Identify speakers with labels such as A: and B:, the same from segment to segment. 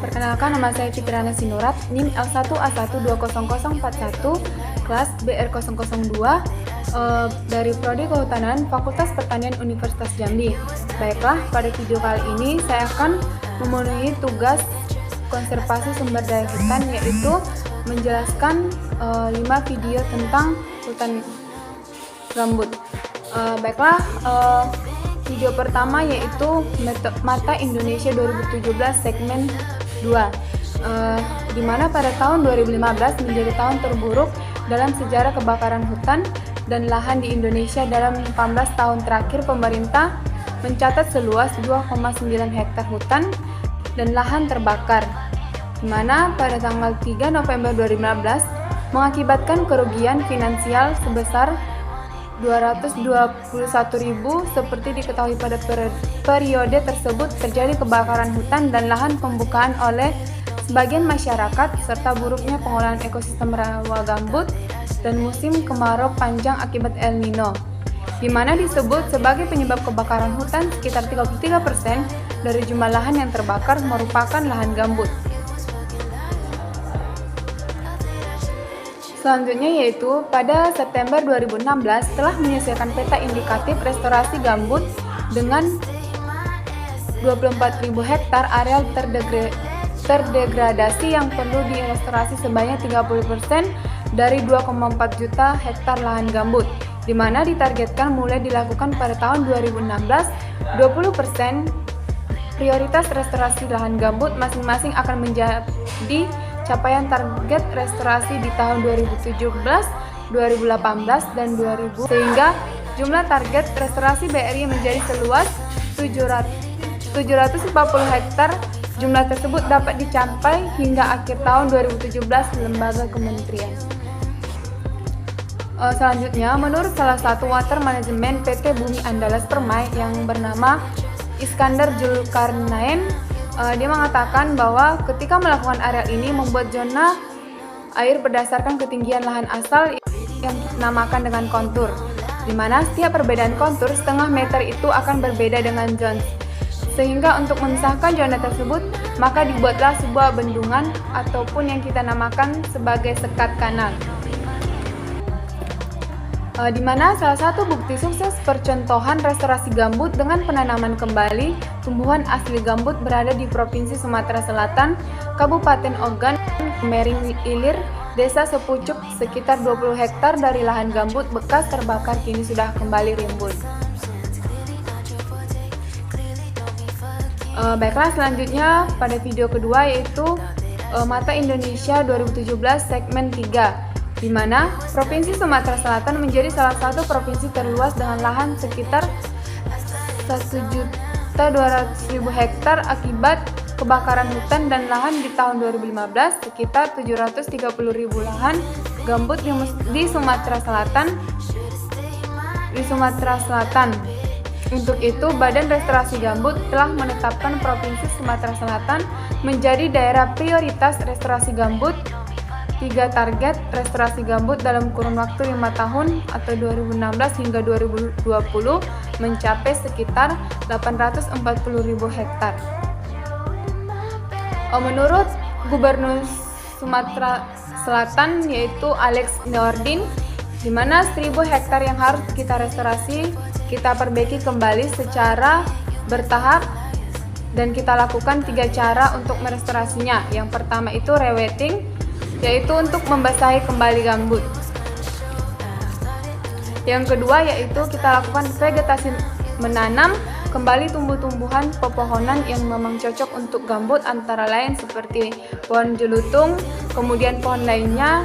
A: Perkenalkan, nama saya Fitrana Sinurat, NIM L1A1200041, kelas BR002, dari Prodi Kehutanan Fakultas Pertanian Universitas Jambi. Baiklah, pada video kali ini saya akan memenuhi tugas konservasi sumber daya hutan, yaitu menjelaskan 5 video tentang hutan gambut. Baiklah, video pertama yaitu Mata Indonesia 2017 segmen 2, di mana pada tahun 2015 menjadi tahun terburuk dalam sejarah kebakaran hutan dan lahan di Indonesia. Dalam 18 tahun terakhir, pemerintah mencatat seluas 2,9 hektar hutan dan lahan terbakar, di mana pada tanggal 3 November 2015 mengakibatkan kerugian finansial sebesar 221.000. Seperti diketahui, pada periode tersebut terjadi kebakaran hutan dan lahan pembukaan oleh sebagian masyarakat, serta buruknya pengolahan ekosistem rawa gambut dan musim kemarau panjang akibat El Nino, di mana disebut sebagai penyebab kebakaran hutan. Sekitar 33% dari jumlah lahan yang terbakar merupakan lahan gambut. Selanjutnya yaitu pada September 2016 telah menyelesaikan peta indikatif restorasi gambut dengan 24.000 hektar areal terdegradasi yang perlu direstorasi sebanyak 30% dari 2,4 juta hektar lahan gambut, di mana ditargetkan mulai dilakukan pada tahun 2016. 20% prioritas restorasi lahan gambut masing-masing akan menjadi capaian target restorasi di tahun 2017, 2018, dan 2000, sehingga jumlah target restorasi BRI menjadi seluas 740 hektar. Jumlah tersebut dapat dicapai hingga akhir tahun 2017 lembaga kementerian. Selanjutnya, menurut salah satu water management PT Bumi Andalas Permai yang bernama Iskandar Zulkarnain, dia mengatakan bahwa ketika melakukan areal ini membuat zona air berdasarkan ketinggian lahan asal yang dinamakan dengan kontur, di mana setiap perbedaan kontur setengah meter itu akan berbeda dengan zona. Sehingga untuk memisahkan zona tersebut, maka dibuatlah sebuah bendungan ataupun yang kita namakan sebagai sekat kanal. Di mana salah satu bukti sukses percontohan restorasi gambut dengan penanaman kembali tumbuhan asli gambut berada di Provinsi Sumatera Selatan, Kabupaten Ogan, Mering Ilir, Desa Sepucuk. Sekitar 20 hektar dari lahan gambut bekas terbakar kini sudah kembali rimbun. Baiklah, selanjutnya pada video kedua yaitu Mata Indonesia 2017 segmen 3, di mana Provinsi Sumatera Selatan menjadi salah satu provinsi terluas dengan lahan sekitar 1.200.000 hektar akibat kebakaran hutan dan lahan. Di tahun 2015 sekitar 730.000 lahan gambut di Sumatera Selatan. Untuk itu, Badan Restorasi Gambut telah menetapkan Provinsi Sumatera Selatan menjadi daerah prioritas restorasi gambut. 3 target restorasi gambut dalam kurun waktu 5 tahun atau 2016 hingga 2020 mencapai sekitar 840.000 hektar. Menurut Gubernur Sumatera Selatan yaitu Alex Nurdin, di mana 1.000 hektar yang harus kita restorasi kita perbaiki kembali secara bertahap, dan kita lakukan 3 cara untuk merestorasinya. Yang pertama itu rewetting, yaitu untuk membasahi kembali gambut. Yang kedua yaitu kita lakukan vegetasi, menanam kembali tumbuh-tumbuhan pepohonan yang memang cocok untuk gambut, antara lain seperti pohon jelutung, kemudian pohon lainnya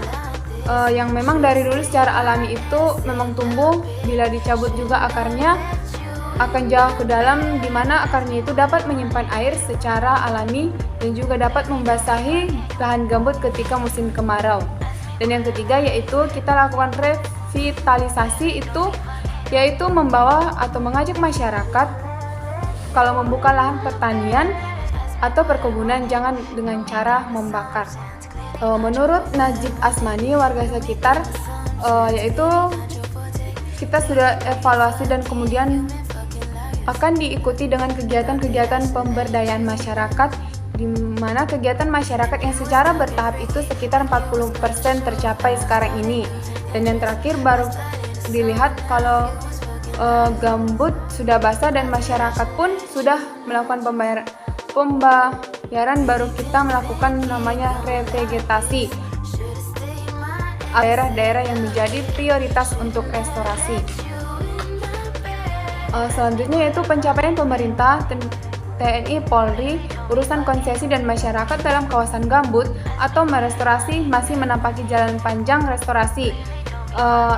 A: yang memang dari dulu secara alami itu memang tumbuh. Bila dicabut juga akarnya akan jauh ke dalam, di mana akarnya itu dapat menyimpan air secara alami dan juga dapat membasahi lahan gambut ketika musim kemarau. Dan yang ketiga yaitu kita lakukan revitalisasi, yaitu membawa atau mengajak masyarakat kalau membuka lahan pertanian atau perkebunan jangan dengan cara membakar. Menurut Najib Asmani, warga sekitar, yaitu kita sudah evaluasi dan kemudian akan diikuti dengan kegiatan-kegiatan pemberdayaan masyarakat, di mana kegiatan masyarakat yang secara bertahap itu sekitar 40% tercapai sekarang ini. Dan yang terakhir baru dilihat kalau gambut sudah basah dan masyarakat pun sudah melakukan pembayaran, baru kita melakukan namanya revegetasi daerah-daerah yang menjadi prioritas untuk restorasi. Selanjutnya yaitu pencapaian pemerintah, TNI, Polri, urusan konsesi dan masyarakat dalam kawasan gambut atau merestorasi masih menampaki jalan panjang restorasi,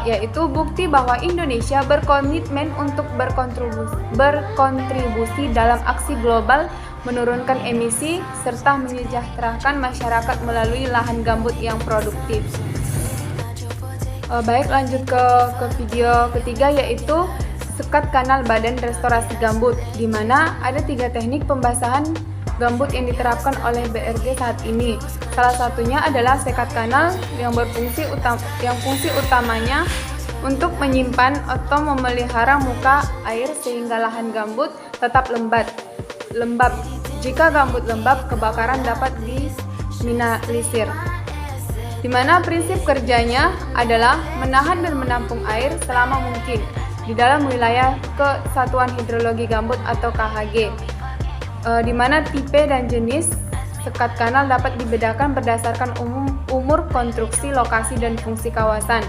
A: yaitu bukti bahwa Indonesia berkomitmen untuk berkontribusi dalam aksi global menurunkan emisi serta menyejahterakan masyarakat melalui lahan gambut yang produktif. Baik, lanjut ke video ketiga, yaitu sekat kanal badan restorasi gambut, di mana ada 3 teknik pembasahan gambut yang diterapkan oleh BRG saat ini. Salah satunya adalah sekat kanal yang fungsi utamanya untuk menyimpan atau memelihara muka air sehingga lahan gambut tetap lembab. Jika gambut lembab, kebakaran dapat diminimalisir. Di mana prinsip kerjanya adalah menahan dan menampung air selama mungkin di dalam wilayah Kesatuan Hidrologi Gambut atau KHG, di mana tipe dan jenis sekat kanal dapat dibedakan berdasarkan umur konstruksi, lokasi, dan fungsi kawasan.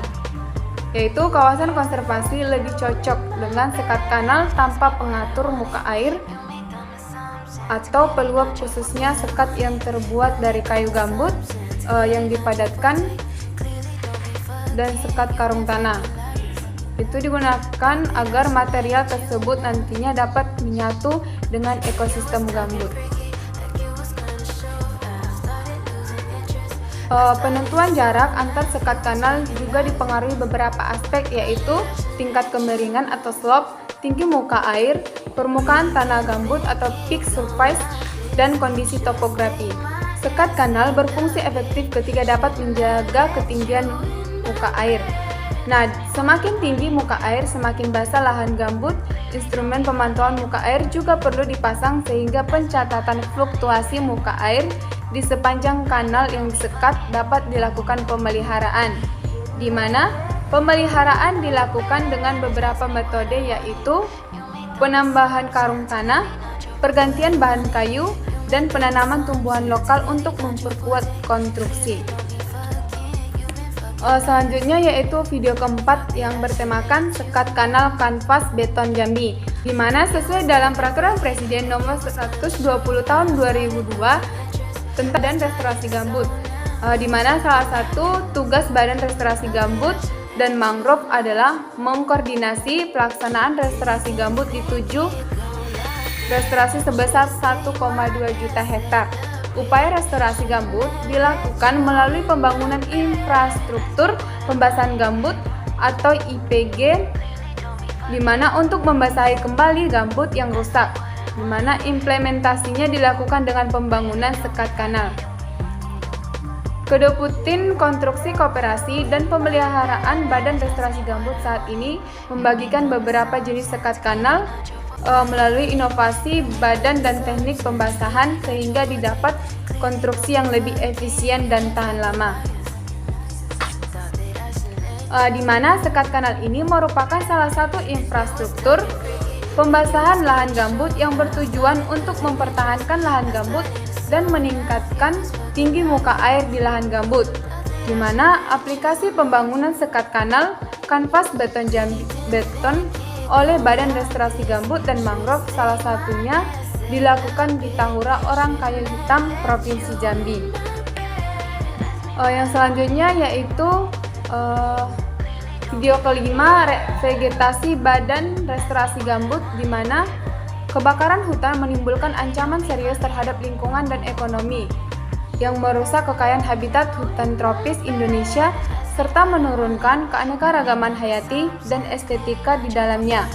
A: Yaitu kawasan konservasi lebih cocok dengan sekat kanal tanpa pengatur muka air atau peluap, khususnya sekat yang terbuat dari kayu gambut yang dipadatkan dan sekat karung tanah. Itu digunakan agar material tersebut nantinya dapat menyatu dengan ekosistem gambut. Penentuan jarak antar sekat kanal juga dipengaruhi beberapa aspek, yaitu tingkat kemiringan atau slope, tinggi muka air, permukaan tanah gambut atau peak surface, dan kondisi topografi. Sekat kanal berfungsi efektif ketika dapat menjaga ketinggian muka air. Nah, semakin tinggi muka air, semakin basah lahan gambut. Instrumen pemantauan muka air juga perlu dipasang sehingga pencatatan fluktuasi muka air di sepanjang kanal yang disekat dapat dilakukan pemeliharaan, di mana pemeliharaan dilakukan dengan beberapa metode, yaitu penambahan karung tanah, pergantian bahan kayu, dan penanaman tumbuhan lokal untuk memperkuat konstruksi. Selanjutnya yaitu video keempat yang bertemakan sekat kanal kanvas beton Jambi, di mana sesuai dalam Peraturan Presiden Nomor 120 Tahun 2002 tentang Badan Restorasi Gambut, di mana salah satu tugas Badan Restorasi Gambut dan Mangrove adalah mengkoordinasi pelaksanaan restorasi gambut di 7 restorasi sebesar 1,2 juta hektar. Upaya restorasi gambut dilakukan melalui pembangunan infrastruktur pembasahan gambut atau IPG, di mana untuk membasahi kembali gambut yang rusak, di mana implementasinya dilakukan dengan pembangunan sekat kanal. Kedeputin Konstruksi Koperasi dan Pemeliharaan Badan Restorasi Gambut saat ini membagikan beberapa jenis sekat kanal melalui inovasi badan dan teknik pembasahan sehingga didapat konstruksi yang lebih efisien dan tahan lama. Di mana sekat kanal ini merupakan salah satu infrastruktur pembasahan lahan gambut yang bertujuan untuk mempertahankan lahan gambut dan meningkatkan tinggi muka air di lahan gambut, di mana aplikasi pembangunan sekat kanal kanvas beton oleh Badan Restorasi Gambut dan Mangrove salah satunya dilakukan di Tahura Orang Kayu Hitam, Provinsi Jambi. Yang selanjutnya yaitu video kelima, vegetasi Badan Restorasi Gambut, di mana kebakaran hutan menimbulkan ancaman serius terhadap lingkungan dan ekonomi yang merusak kekayaan habitat hutan tropis Indonesia serta menurunkan keanekaragaman hayati dan estetika di dalamnya.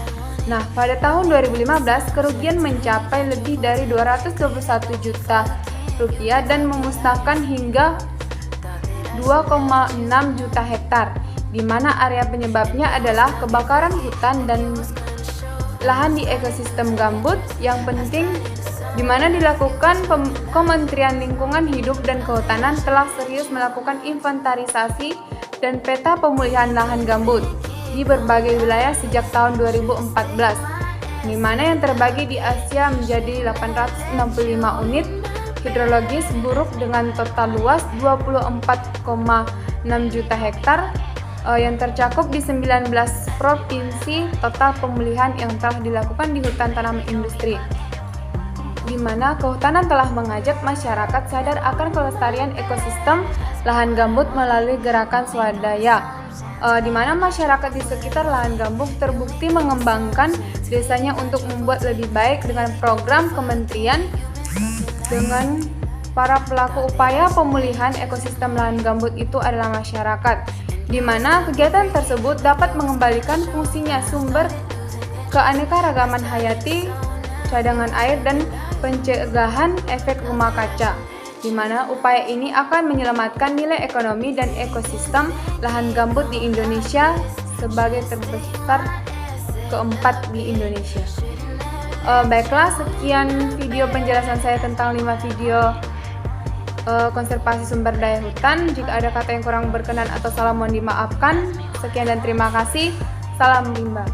A: Nah, pada tahun 2015 kerugian mencapai lebih dari 221 juta rupiah dan memusnahkan hingga 2,6 juta hektar, di mana area penyebabnya adalah kebakaran hutan dan lahan di ekosistem gambut. Yang penting di mana dilakukan Kementerian Lingkungan Hidup dan Kehutanan telah serius melakukan inventarisasi dan peta pemulihan lahan gambut di berbagai wilayah sejak tahun 2014, di mana yang terbagi di Asia menjadi 865 unit hidrologis buruk dengan total luas 24,6 juta hektar yang tercakup di 19 provinsi. Total pemulihan yang telah dilakukan di hutan tanaman industri, di mana kehutanan telah mengajak masyarakat sadar akan kelestarian ekosistem lahan gambut melalui gerakan swadaya, di mana masyarakat di sekitar lahan gambut terbukti mengembangkan desanya untuk membuat lebih baik dengan program kementerian. Dengan para pelaku upaya pemulihan ekosistem lahan gambut itu adalah masyarakat, di mana kegiatan tersebut dapat mengembalikan fungsinya sumber keanekaragaman hayati, cadangan air, dan pencegahan efek rumah kaca, di mana upaya ini akan menyelamatkan nilai ekonomi dan ekosistem lahan gambut di Indonesia sebagai terbesar keempat di Indonesia. Baiklah, sekian video penjelasan saya tentang 5 video konservasi sumber daya hutan. Jika ada kata yang kurang berkenan atau salah mohon dimaafkan. Sekian dan terima kasih. Salam rimba.